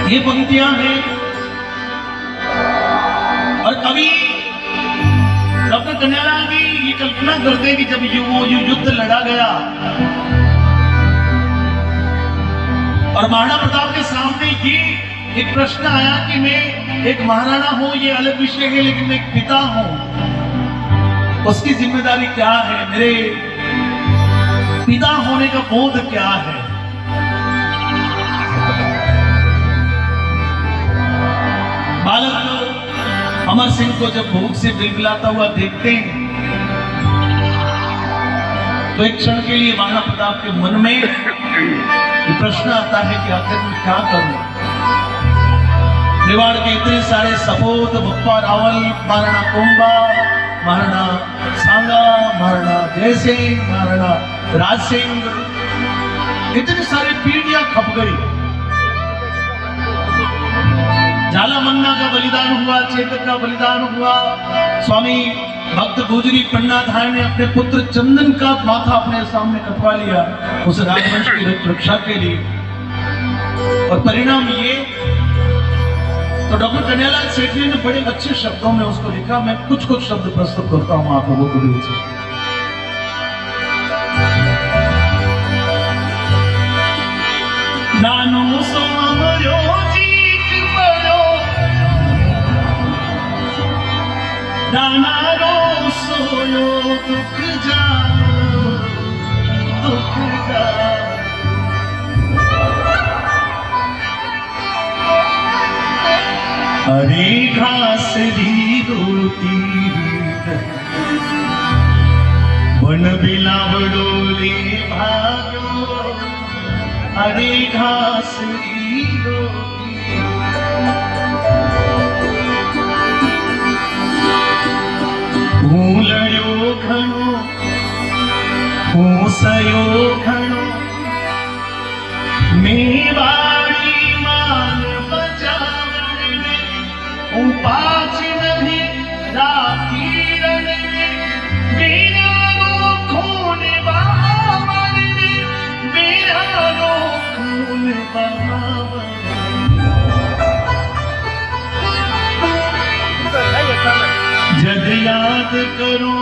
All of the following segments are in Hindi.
ये पंक्तियां हैं और कवि डॉक्टर कन्हैयालाल जी ये कल्पना करते हैं कि जब वो युद्ध लड़ा गया और महाराणा प्रताप के सामने ये एक प्रश्न आया कि मैं एक महाराणा हूं, ये अलग विषय है, लेकिन मैं एक पिता हूं, उसकी जिम्मेदारी क्या है, मेरे पिता होने का बोध क्या है। बालक अमर सिंह को जब भूख से बिलबिलाता हुआ देखते हैं तो एक क्षण के लिए महाराणा प्रताप के मन में ये प्रश्न आता है कि आखिर मैं क्या करूं। मेवाड़ के इतने सारे सपूत, बप्पा रावल, महाराणा कुंभा, महाराणा सांगा, महाराणा जयसिंह, महाराणा राज सिंह, इतनी सारी पीढ़ियां खप गई। झालामन्ना का बलिदान हुआ, चेतक का बलिदान हुआ, स्वामी भक्त गुजरी पन्नाधाय ने अपने पुत्र चंदन का माथा अपने सामने कटवा लिया उस राजवंश की रक्षा के लिए। और परिणाम ये, तो डॉक्टर कन्हैयालाल सेठी ने बड़े अच्छे शब्दों में उसको लिखा। मैं कुछ शब्द प्रस्तुत करता हूं आप लोगों को बीच में। नानो सो अमरो जीत पड़ो, नाना सोयो दुख जानो, दुख जानो। हरे घास री रोटी वन बिलावड़ो ले भागो, हरे घास री रोटी। भूलयो घणो, भूसयो घणो, मेवाड़ी मान बचावण में, उपाच नहीं राखी रण में, मेरा रो खून बहावन में, मेरा रो खून बहावन। जद याद करो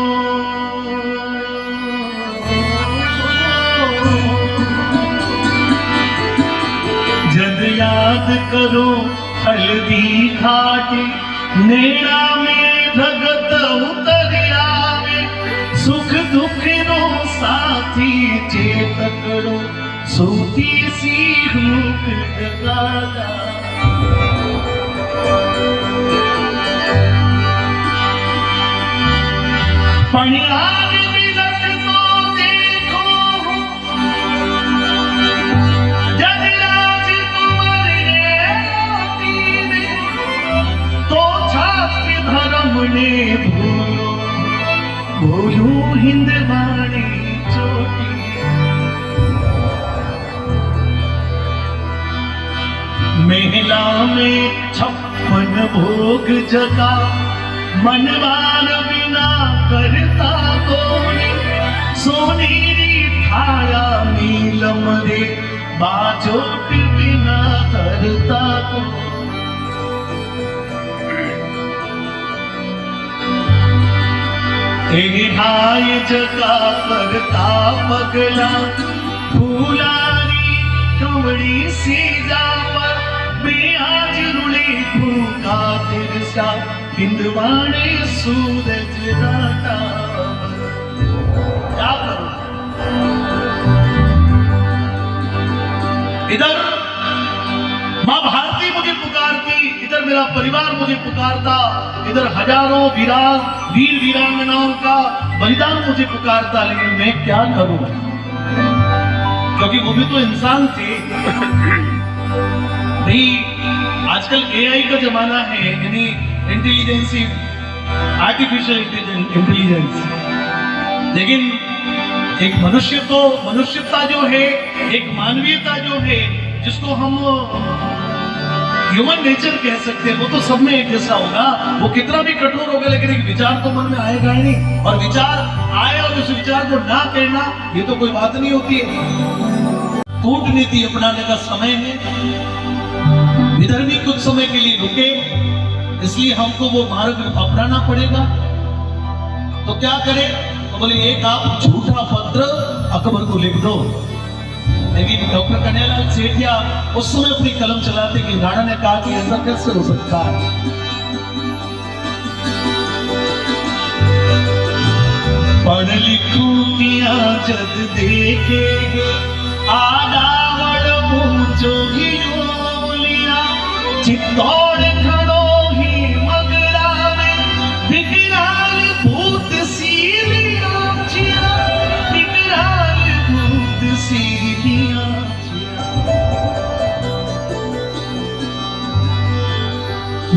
जद याद करो हल्दी घाटी, नेड़ा में भगत उतर आवे, सुख दुख रो साथी चेतकड़ो, सोती सीख मुख जगादा। पणियार मिलत तो देखो, जब राज कुंवर ने तो छात्र धर्म ने भूलो, भूलो हिंदवाणी चोटी। महिला में 56 भोग जगा, मनवार बिना करता कोनी, सोनेरी थाया नीलम रे, बाजोट बिना धरता को। हाय जगा करता पगला, फूलारी कमड़ी सी जावा, बेआज रुले भूखा तिरसा, हिंदवाणे सूरज दाता। क्या करूं? इधर मां भारती मुझे पुकारती, इधर मेरा परिवार मुझे पुकारता, इधर हजारों वीर वीरांगनाओं का बलिदान मुझे पुकारता, लेकिन मैं क्या करूं? क्योंकि वो भी तो इंसान थे। नहीं, आजकल एआई का जमाना है, यानी इंटेलिजेंसी, आर्टिफिशियल इंटेलिजेंस, लेकिन एक मनुष्य को, मनुष्यता जो है, एक मानवीयता जो है, जिसको हम ह्यूमन नेचर कह सकते हैं, वो तो सब में एक जैसा होगा। वो कितना भी कठोर होगा, लेकिन एक विचार तो मन में आएगा ही नहीं, और विचार आए और उस विचार को ना कहना, ये तो कोई बात नहीं होती है। कूटनीति अपनाने का समय है। विदर्भी कुछ समय के लिए रुके, इसलिए हमको वो मार्ग अपनाना पड़ेगा। तो क्या करें? तो बोले एक आप झूठा पत्र अकबर को लिख दो। लेकिन डॉक्टर कन्हैयालाल सेठिया उस समय अपनी कलम चलाते कि राणा ने कहा कि ऐसा कैसे हो सकता है। पढ़ लिखू किया जद देखे आदावड़ जो ही लिया चित्तौड़ खड़ो ही मगरा में विकराल भूत सी लिया चिया, विकराल भूत सी लिया चिया।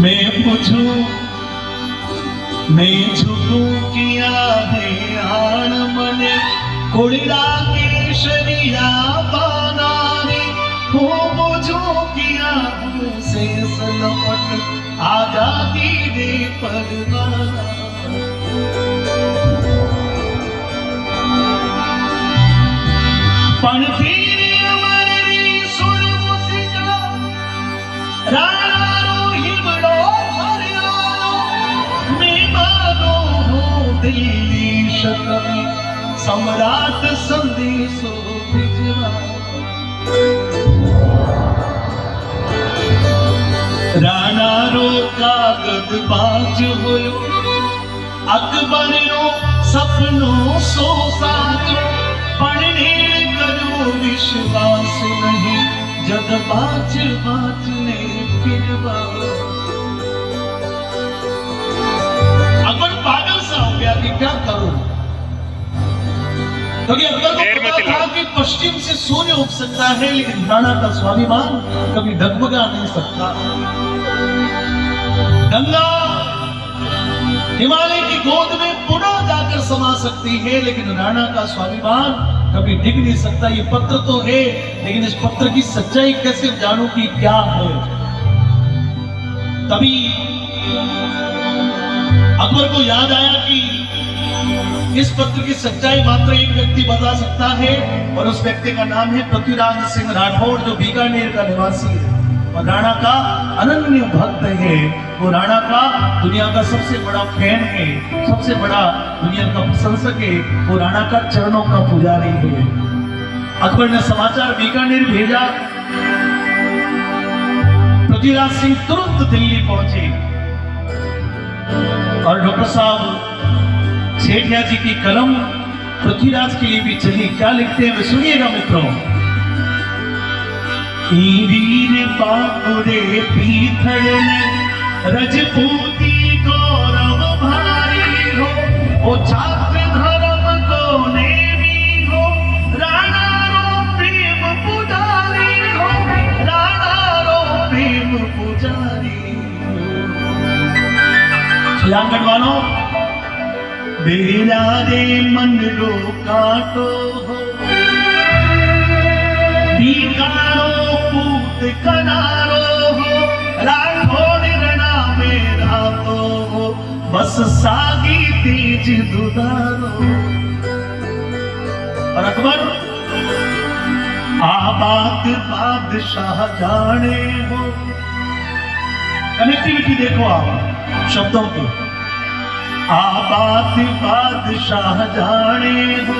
मैं पूछूं मैं झुकू किया है आण मने कोड़िया केशरिया बानाने हो बुझो किया से सलपट आजादी दे परवाना। पण फिर अमरी सुर मुसिका राणा रो हिमड़ो हरियाणो मेहमानो हो दिल्ली शतमी सम्राट संदेशो भिजवा। राणा रो कागद बाज होयो अकबर रो सपनो सो साचो पढ़ने करो विश्वास नहीं जद बाज बाज ने फिरवा। अकबर पागल सा हो गया कि क्या करूं, क्योंकि अकबर को पता था कि पश्चिम से सूर्य उग सकता है लेकिन राणा का स्वाभिमान कभी डगमगा नहीं सकता। गंगा हिमालय की गोद में पुनः जाकर समा सकती है लेकिन राणा का स्वाभिमान कभी डिग नहीं सकता। ये पत्र तो है लेकिन इस पत्र की सच्चाई कैसे जानूं कि क्या है। तभी अकबर को याद आया कि इस पत्र की सच्चाई मात्र एक व्यक्ति बता सकता है और उस व्यक्ति का नाम है पृथ्वीराज सिंह राठौड़, जो बीकानेर का निवासी है और राणा का अनन्य भक्त है। वो राणा का दुनिया का सबसे बड़ा फैन है, सबसे बड़ा दुनिया का प्रशंसक है। वो राणा का चरणों का पुजारी है। अकबर ने समाचार बीकानेर भेजा। पृथ्वीराज सिंह तुरंत दिल्ली पहुंचे और डॉक्टर साहब सेठिया जी की कलम पृथ्वीराज के लिए भी चली। क्या लिखते हैं वे सुनिएगा मित्रों। वीर बापुरे पीथड़ ने रजपूती गौरव भारी हो ओ छात्र धर्म को ने भी हो राणा रो प्रेम पुजारी हो, राणा रो प्रेम पुजारी हो। आंगनवाड़ों बेरा रे मन रो काटो हो बीकारो पूत कनारो हो राठौड़ रणा मेरा तो हो बस सागी तेज दुधारो। और अकबर आबाद बादशाह जाने हो। कनेक्टिविटी देखो आप शब्दों की। आबाद बादशाह जाने हो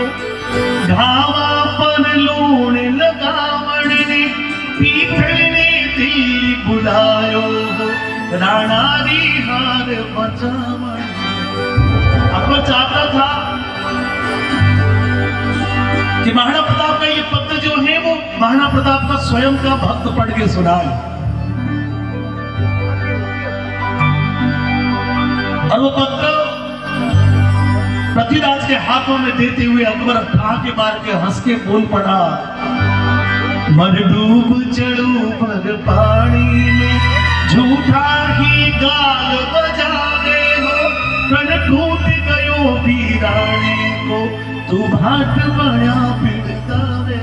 घावा पर लूण लगावण ने पीथल ने दिल्ली बुलायो हो राणा री हार बचावण। अकबर चाहता था कि महाराणा प्रताप का ये पत्र जो है वो महाराणा प्रताप का स्वयं का भक्त पढ़ के सुनाए। और वो पत्र पृथ्वीराज के हाथों में देते हुए अकबर आंखें मार के हंस के बोल पड़ा। मर डूब चढ़ू पर पानी में झूठा ही गाल बजावे हो कण टूट गयो वीरानी को तू भाट बड़ा पिड़तावे।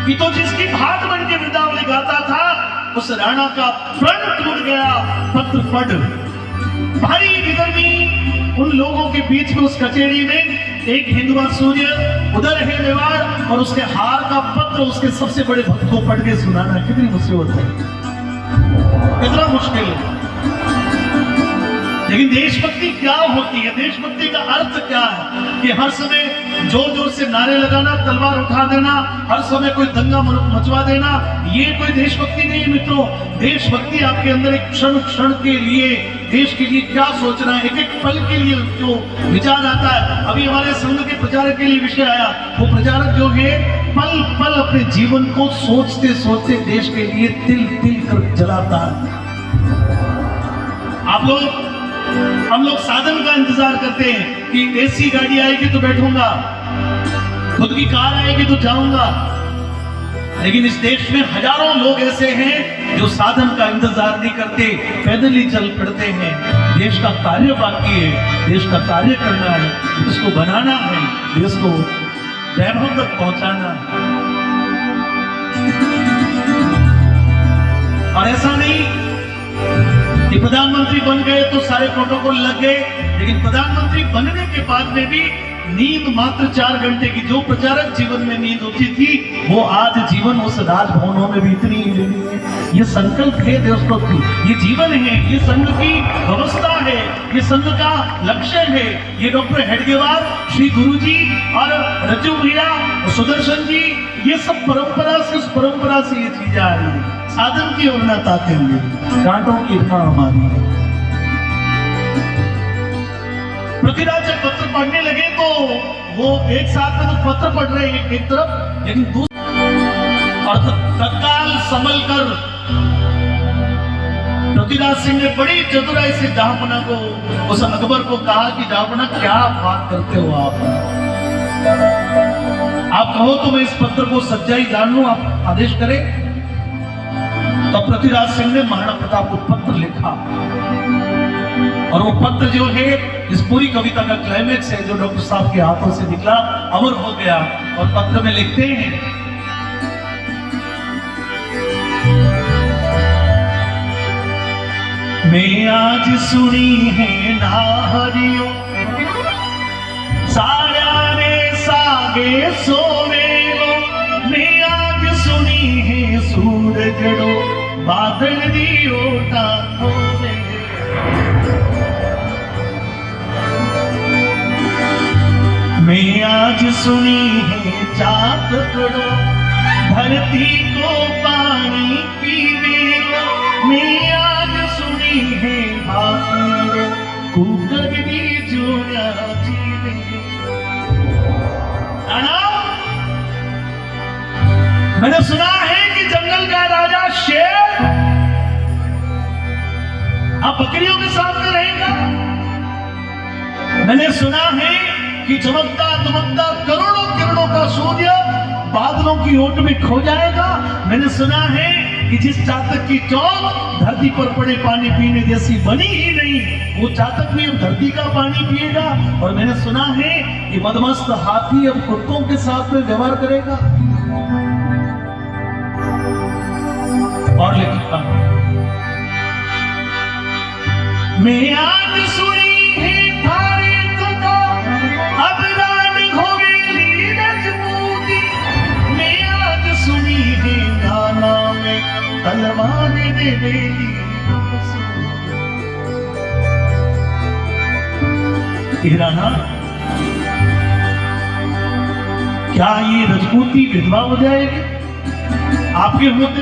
कि तो जिसकी भाट बन के वृंदावली गाता था उस राणा का प्रण टूट गया। पत्र पढ़ भारी विदर्भी उन लोगों के बीच में उस कचेरी में एक हिंदुआ सूर्य, उधर है मेवाड़, और उसके हार का पत्र उसके सबसे बड़े भक्त को पढ़ के सुनाना कितनी मुसीबत है, कितना मुश्किल है। लेकिन देशभक्ति क्या होती है, देशभक्ति का अर्थ क्या है कि हर समय जोर जोर से नारे लगाना, तलवार उठा देना, हर समय कोई दंगा मचवा देना, ये कोई देशभक्ति नहीं मित्रों। देशभक्ति आपके अंदर एक क्षण क्षण के लिए देश के लिए क्या सोचना है, एक एक पल के लिए जो विचार आता है। अभी हमारे संघ के प्रचारक के लिए विषय आया, वो प्रचारक जो है पल पल अपने जीवन को सोचते सोचते देश के लिए तिल तिल कर जलाता है। हम लोग साधन का इंतजार करते हैं कि एसी गाड़ी आएगी तो बैठूंगा, खुद की कार आएगी तो जाऊंगा, लेकिन इस देश में हजारों लोग ऐसे हैं जो साधन का इंतजार नहीं करते, पैदल ही चल पड़ते हैं। देश का कार्य बाकी है, देश का कार्य करना है, देश को बनाना है, देश को वैभव तक पहुंचाना है। और ऐसा नहीं कि प्रधानमंत्री बन गए तो सारे प्रोटोकॉल लग गए, लेकिन प्रधानमंत्री बनने के बाद में भी नींद मात्र 4 घंटे की, जो प्रचारक जीवन में नींद होती थी, वो आज जीवन उस राजभवनों में भी इतनी ही लेनी है। ये संकल्प है देशभक्ति, ये जीवन है, ये संघ की व्यवस्था है, ये संघ का लक्ष्य है। ये डॉक्टर हेडगेवार, श्री गुरुजी और रज्जू भैया, सुदर्शन जी, ये सब परंपरा से, उस परंपरा से ये चीजें आ रही है। साधन की ओर न ताकेंगे, कांटों की इतना हमारी है। पृथ्वीराज जब पत्र पढ़ने लगे तो वो एक साथ में तो पत्र पढ़ रहे हैं एक तरफ, लेकिन दूसरी और तत्काल संभल कर पृथ्वीराज सिंह ने बड़ी चतुराई से जहांपना को, उस अकबर को कहा कि जहांपना क्या बात करते हो आप कहो तो मैं इस पत्र को सच्चाई जान लूं, आप आदेश करें। तो पृथ्वीराज सिंह ने महाराणा प्रताप को पत्र लिखा, और वो पत्र जो है इस पूरी कविता का क्लाइमेक्स है, जो डॉक्टर साहब के हाथों से निकला, अमर हो गया। और पत्र में लिखते हैं, मैं आज सुनी है नाहरियो साया ने सागे सोवेलो, मैं आज सुनी है सूरजड़ो बादल दियो टांगों। मैं आज सुनी है चाँद करो धरती को पानी पीवे, मैं आज सुनी है भाकुरो कुकर दी जोड़ा जीवे। मैंने सुना है कि जंगल का राजा शेर अब बकरियों के सामने रहेगा। मैंने सुना है कि चमकता दमकता करोड़ों किरणों का सूर्य बादलों की ओट में खो जाएगा। मैंने सुना है कि जिस चातक की चौक धरती पर पड़े पानी पीने जैसी बनी ही नहीं, वो चातक भी अब धरती का पानी पिएगा। और मैंने सुना है कि मदमस्त हाथी अब कुत्तों के साथ में व्यवहार करेगा। और लिखा, मैं आज सुनी है थारे तुका अब रान घोवेली रजपूती, मैं आज सुनी है गाना में तलवार दे बेली। राणा, क्या ये रजपूती विधवा हो जाएगी आपके होते?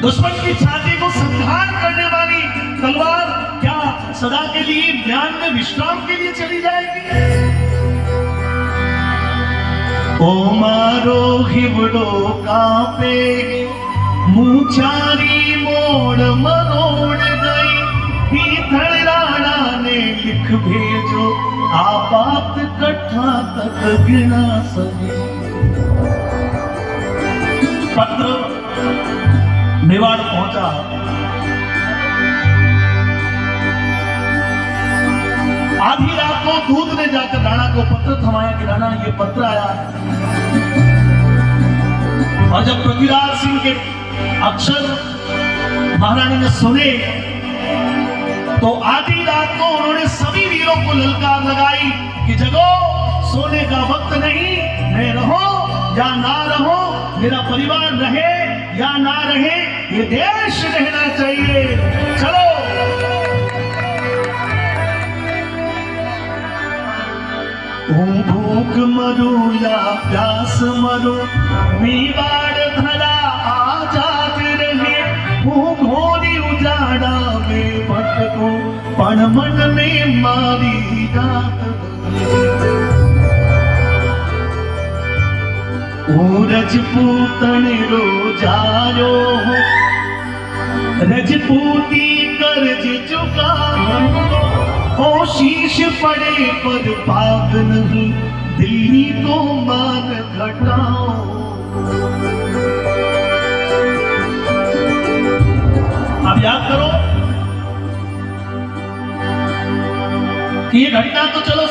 दुश्मन की छाती को संहार करने वाली तलवार क्या सदा के लिए ज्ञान में विश्राम के लिए चली जाएगी? ओ मारो हिवड़ो कांपे मूछारी मोड़ मरोड़ गई, भीतर राणा ने लिख भेजो आपात कट्ठा तक गिना सके। पत्र मेवाड़ पहुंचा। आधी रात को दूत ने जाकर राणा को पत्र थमाया कि राणा ये पत्र आया है। और जब पृथ्वीराज सिंह के अक्षर महारानी ने सुने तो आधी रात को उन्होंने सभी वीरों को ललकार लगाई कि जगो, सोने का वक्त नहीं, मैं रहो या ना रहो, मेरा परिवार रहे या ना रहे, ये देश रहना चाहिए। चलो भूख मरू या प्यास मरू, मेवाड़ धरा आजाद रहे, घोरी उजाड़ा में भटको, पण मन में मारी जात रजपूतन रोजायो हो, रजपूती कर्ज चुका, हो शीश पड़े पर पाग नहीं, दिल्ली को मान घटाओ। अब याद करो कि ये घटना तो चलो